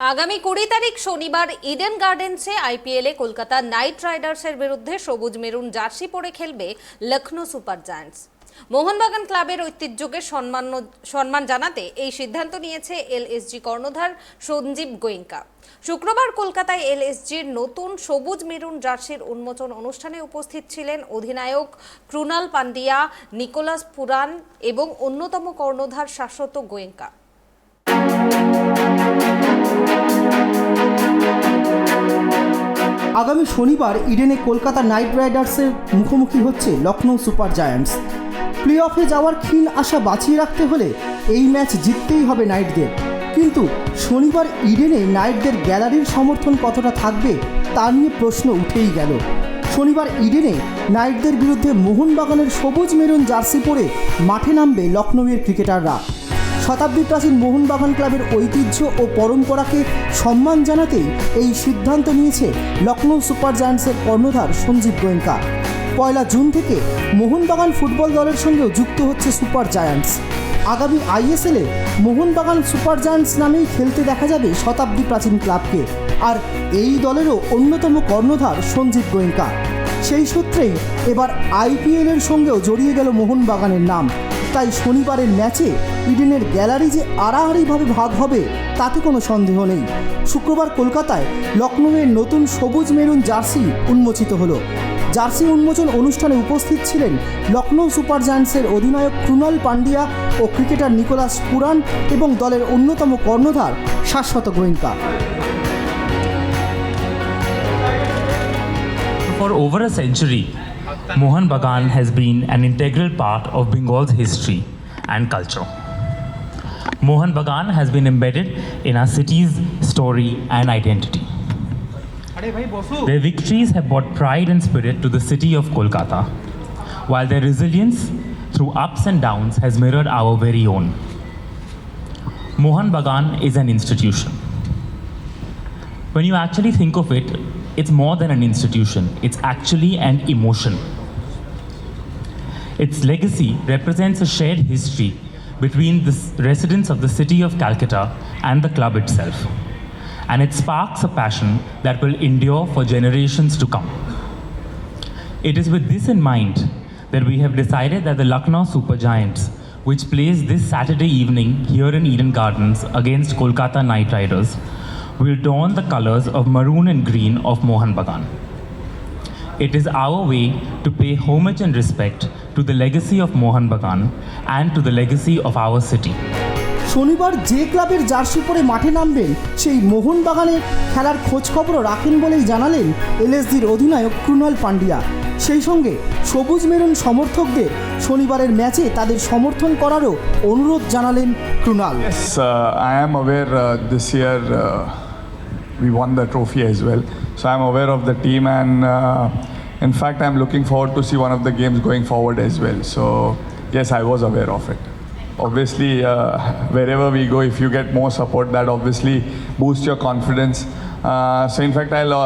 আগামী 20 তারিখ শনিবার ইডেন গার্ডেন্সে আইপিএলে কলকাতা নাইট রাইডার্সের বিরুদ্ধে সবুজ মেরুন জার্সি পরে খেলবে লখনৌ সুপার জায়ান্টস। মোহনবাগান ক্লাবের ঐতিহ্যকে সম্মান জানাতে এই সিদ্ধান্ত নিয়েছে এলএসজি কর্ণধার সঞ্জীব গোয়েঙ্কা। শুক্রবার কলকাতায় এলএসজির নতুন সবুজ মেরুন জার্সির উন্মোচন অনুষ্ঠানে উপস্থিত ছিলেন অধিনায়ক ক্রুনাল পান্ডিয়া, নিকোলাস পুরান এবং অন্যতম কর্ণধার শাশ্বত গোয়েঙ্কা। আগামী শনিবার ইডেনে কলকাতা নাইট রাইডার্সের মুখোমুখি হচ্ছে লখনৌ সুপার জায়ান্টস। প্লে অফে যাওয়ার ক্ষীণ আশা বাঁচিয়ে রাখতে হলে এই ম্যাচ জিততেই হবে নাইটদের। কিন্তু শনিবার ইডেনে নাইটদের গ্যালারির সমর্থন কতটা থাকবে তা নিয়ে প্রশ্ন উঠেই গেল। শনিবার ইডেনে নাইটদের বিরুদ্ধে মোহনবাগানের সবুজ মেরুন জার্সি পরে মাঠে নামবে লখনৌয়ের ক্রিকেটাররা। শতাব্দী প্রাচীন মোহনবাগান ক্লাবের ঐতিহ্য ও পরম্পরাকে সম্মান জানাতেই এই সিদ্ধান্ত নিয়েছে লখনৌ সুপার জায়ান্টসের কর্ণধার সঞ্জীব গোয়েঙ্কা। 1 জুন থেকে মোহনবাগান ফুটবল দলের সঙ্গেও যুক্ত হচ্ছে সুপার জায়ান্টস। আগামী আইএসএলে মোহনবাগান সুপার জায়ান্টস নামেই খেলতে দেখা যাবে শতাব্দী প্রাচীন ক্লাবকে, আর এই দলেরও অন্যতম কর্ণধার সঞ্জীব গোয়েঙ্কা। সেই সূত্রেই এবার আইপিএলের সঙ্গেও জড়িয়ে গেল মোহনবাগানের নাম। তাই শনিবারের ম্যাচে ইডেনের গ্যালারি যে আড়াআড়িভাবে ভাগ হবে তাতে কোনো সন্দেহ নেই। শুক্রবার কলকাতায় লখনৌয়ের নতুন সবুজ মেরুন জার্সি উন্মোচিত হলো। জার্সি উন্মোচন অনুষ্ঠানে উপস্থিত ছিলেন লখনৌ সুপার জায়ান্টসের অধিনায়ক ক্রুনাল পান্ডিয়া ও ক্রিকেটার নিকোলাস পুরান এবং দলের অন্যতম কর্ণধার শাশ্বত Goenka. For over a century, Mohanbagan has been an integral part of Bengal's history and culture. Mohanbagan has been embedded in our city's story and identity. Their victories have brought pride and spirit to the city of Kolkata, while their resilience through ups and downs has mirrored our very own. Mohanbagan is an institution. When you actually think of it, it's more than an institution, it's actually an emotion. Its legacy represents a shared history between the residents of the city of Calcutta and the club itself. And it sparks a passion that will endure for generations to come. It is with this in mind that we have decided that the Lucknow Super Giants, which plays this Saturday evening here in Eden Gardens against Kolkata Knight Riders, will don the colours of maroon and green of Mohanbagan. It is our way to pay homage and respect to the legacy of Mohanbagan and to the legacy of our city. শনিবার যে ক্লাবের jersey পরে মাঠে নামবেন সেই মোহনবাগানের খেলার খোঁজখবরও রাখেন বলেই জানালেন এলএসজির অধিনায়ক ক্রুনাল পান্ডিয়া। সেই সঙ্গে সবুজ মেরুন সমর্থকদের শনিবারের ম্যাচে তাদের সমর্থন করারও অনুরোধ জানালেন Krunal. I am aware this year we won the trophy as well, so I'm aware of the team, and in fact I'm looking forward to see one of the games going forward as well. So yes, I was aware of it. Obviously wherever we go, if you get more support, that obviously boosts your confidence. So in fact I'll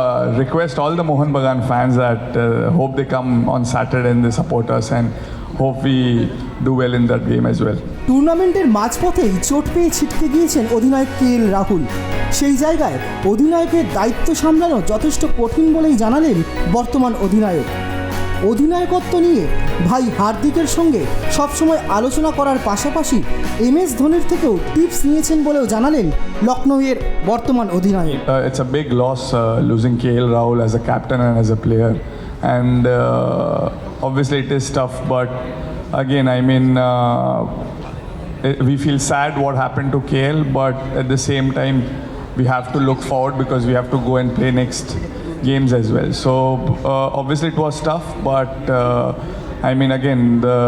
request all the Mohanbagan fans that hope they come on Saturday and they support us, and hope we do well in that game as well. টুর্নামেন্টের মাঝপথেই চোট পেয়ে ছিটকে গিয়েছেন অধিনায়ক KL Rahul. সেই জায়গায় অধিনায়কের দায়িত্ব সামলানো যথেষ্ট কঠিন বলেই জানালেন বর্তমান অধিনায়ক। অধিনায়কত্ব নিয়ে ভাই হার্দিকের সঙ্গে সবসময় আলোচনা করার পাশাপাশি MS ধোনির থেকেও টিপস নিয়েছেন বলেও জানালেন লখনৌয়ের বর্তমান অধিনায়ক। It's a big loss losing KL Rahul as a captain and as a player, and obviously it is tough, but again I mean we feel sad what happened to KL, but at the same time we have to look forward because we have to go and play next games as well. So obviously it was tough, but I mean again the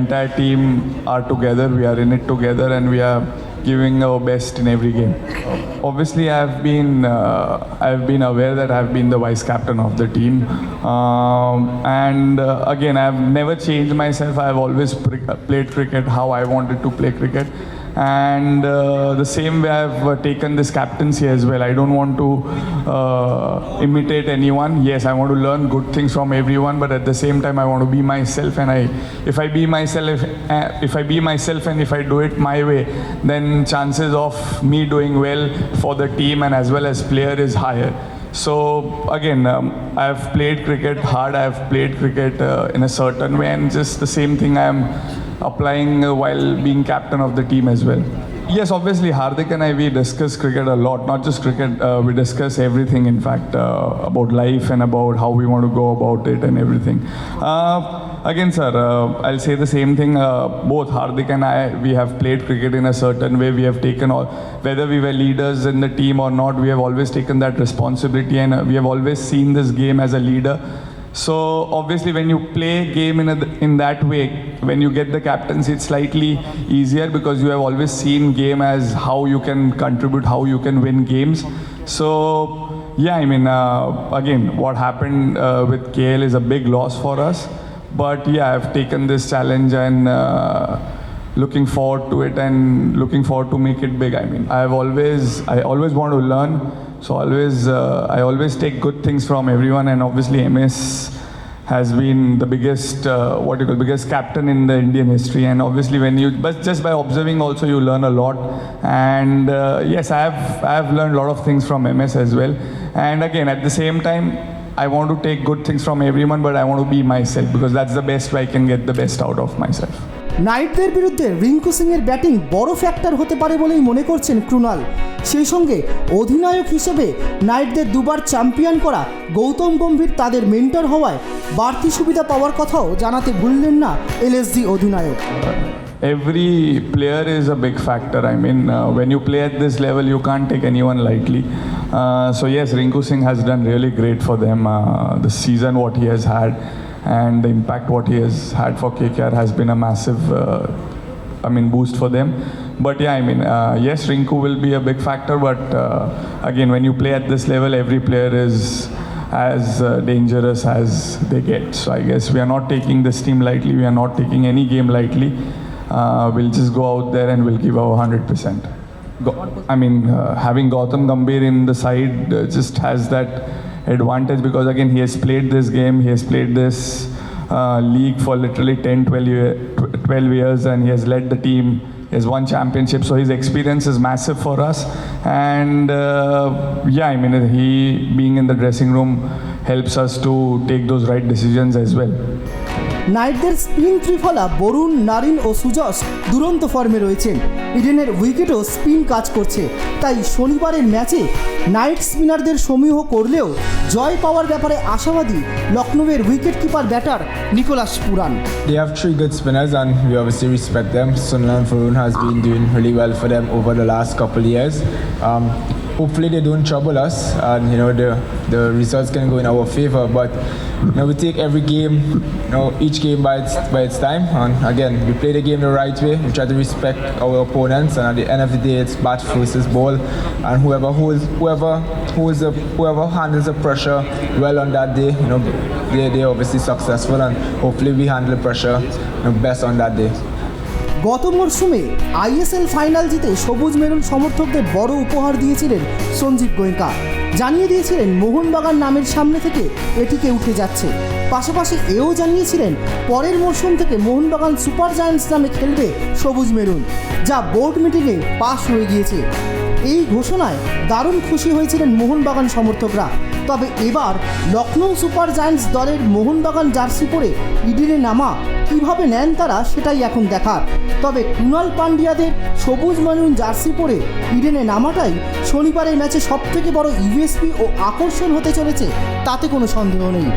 entire team are together, we are in it together, and we are giving our best in every game. Obviously I've been aware that I've been the vice captain of the team, and again I've never changed myself. I've always played cricket how I wanted to play cricket, And the same way I've taken this captaincy as well. I don't want to imitate anyone. Yes, I want to learn good things from everyone, but at the same time I want to be myself. And if I be myself and if I do it my way, then chances of me doing well for the team and as well as player is higher. So again, I've played cricket hard, I've played cricket in a certain way, and just the same thing I'm applying while being captain of the team as well. Yes, obviously Hardik and I, we discuss cricket a lot, not just cricket, we discuss everything in fact, about life and about how we want to go about it and everything. Again sir, I'll say the same thing, both Hardik and I, we have played cricket in a certain way, we have taken all, whether we were leaders in the team or not, we have always taken that responsibility, and we have always seen this game as a leader. So obviously when you play game in that way, when you get the captaincy, it's slightly easier because you have always seen game as how you can contribute, how you can win games. So yeah, I mean, again, what happened with KL is a big loss for us. But yeah, I've taken this challenge and looking forward to it and looking forward to make it big. I mean, I always want to learn. So I always take good things from everyone, and obviously MS has been the biggest, biggest captain in the Indian history. And obviously but just by observing also you learn a lot. And yes, I have learned a lot of things from MS as well. And again, at the same time, I want to take good things from everyone, but I want to be myself because that's the best way I can get the best out of myself. নাইটদের বিরুদ্ধে রিঙ্কু সিংয়ের batting বড় factor হতে পারে বলেই মনে করছেন ক্রুনাল। সেই সঙ্গে অধিনায়ক হিসেবে নাইটদের দুবার চ্যাম্পিয়ন করা গৌতম গম্ভীর তাদের মেন্টর হওয়ায় বাড়তি সুবিধা পাওয়ার কথাও জানাতে ভুললেন না এলএসজি অধিনায়ক। Every player is a big factor. I mean, when you play at this level, you can't take anyone lightly. So yes, Rinku Singh has done really great for them. The season what he has had and the impact what he has had for KKR has been a massive, boost for them. But yeah, I mean, yes, Rinku will be a big factor. But again, when you play at this level, every player is as dangerous as they get. So I guess we are not taking this team lightly. We are not taking any game lightly. We'll just go out there and we'll give our 100%. Having Gautam Gambhir in the side just has that advantage because again he has played this game, he has played this league for literally 12 years, and he has led the team, he has won championship, so his experience is massive for us. And he being in the dressing room helps us to take those right decisions as well. নাইটদের spin ত্রিফলা Varun, Narine ও সুজস দুরন্ত ফর্মে রয়েছেন। ইডেনের উইকেটও spin কাজ করছে, তাই শনিবারের ম্যাচে নাইট স্পিনারদের সমীহ করলেও জয় পাওয়ার ব্যাপারে আশাবাদী লখনৌয়ের wicket keeper batter Nicholas Pooran. They have three good spinners and we obviously respect them. Sunil and Varun has been doing really well for them over the last couple of years. Hopefully they don't trouble us and the results can go in our favor, but we take every game, each game by its time, and again we play the game the right way. We try to respect our opponents, and at the end of the day it's bat versus ball, and whoever handles the pressure well on that day, they're obviously successful, and hopefully we handle the pressure best on that day. গত মরশুমে ISL final জিতে সবুজ maroon সমর্থকদের বড় উপহার দিয়েছিলেন সঞ্জীব গোয়েঙ্কা। জানিয়ে দিয়েছিলেন মোহনবাগান নামের সামনে থেকে এটিকে উঠে যাচ্ছে। পাশাপাশি এও জানিয়েছিলেন পরের মরশুম থেকে মোহনবাগান সুপার জায়ান্টস নামে খেলবে সবুজ মেরুন, যা বোর্ড মিটিংয়ে পাশ হয়ে গিয়েছে। এই ঘোষণায় দারুণ খুশি হয়েছিলেন মোহনবাগান সমর্থকরা। তবে এবার লখনৌ সুপার জায়ান্টস দলের মোহনবাগান জার্সি পরে ইডেনে নামা কীভাবে নেন তারা, সেটাই এখন দেখার। তবে কুণাল পান্ডিয়াদের সবুজ মেরুন জার্সি পরে ইডেনে নামাটাই শনিবারের ম্যাচে সবথেকে বড় ইউএসপি ও আকর্ষণ হতে চলেছে, তাতে কোনো সন্দেহ নেই।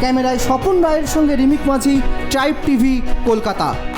ক্যামেরায় স্বপন রায়ের সঙ্গে রিমিক মাঝি, ট্রাইব টিভি, কলকাতা।